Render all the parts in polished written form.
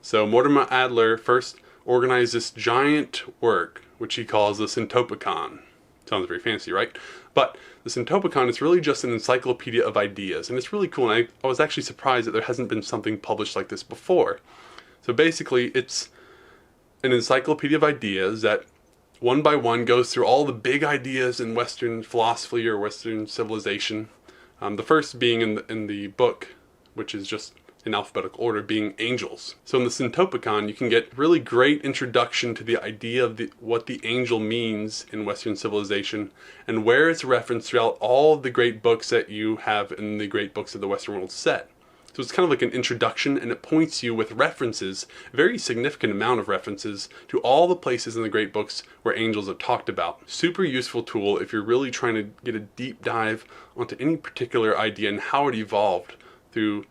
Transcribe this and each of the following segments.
So Mortimer Adler first organized this giant work, which he calls the Syntopicon. Sounds very fancy, right? But the Syntopicon is really just an encyclopedia of ideas, and it's really cool, and I was actually surprised that there hasn't been something published like this before. So basically, it's an encyclopedia of ideas that one by one goes through all the big ideas in Western philosophy or Western civilization. The first being in the book, which is just in alphabetical order, being angels. So in the Syntopicon, you can get really great introduction to the idea of what the angel means in Western civilization and where it's referenced throughout all of the great books that you have in the great books of the Western world set. So it's kind of like an introduction, and it points you with references, a very significant amount of references, to all the places in the great books where angels are talked about. Super useful tool if you're really trying to get a deep dive onto any particular idea and how it evolved through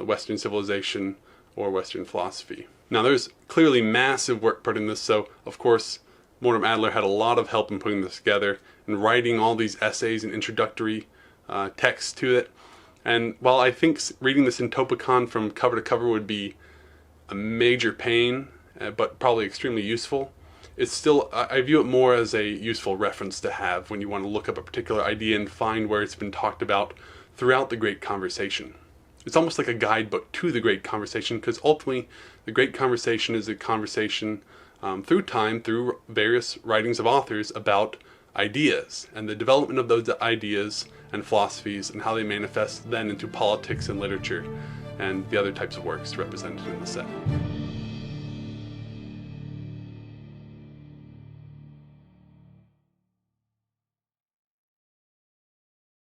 Western civilization or Western philosophy. Now there's clearly massive work put in this, so of course Mortimer Adler had a lot of help in putting this together and writing all these essays and introductory texts to it. And while I think reading the Syntopicon from cover to cover would be a major pain, but probably extremely useful, it's still, I view it more as a useful reference to have when you want to look up a particular idea and find where it's been talked about throughout the great conversation. It's almost like a guidebook to the great conversation, because ultimately the great conversation is a conversation through time, through various writings of authors about ideas and the development of those ideas and philosophies and how they manifest then into politics and literature and the other types of works represented in the set.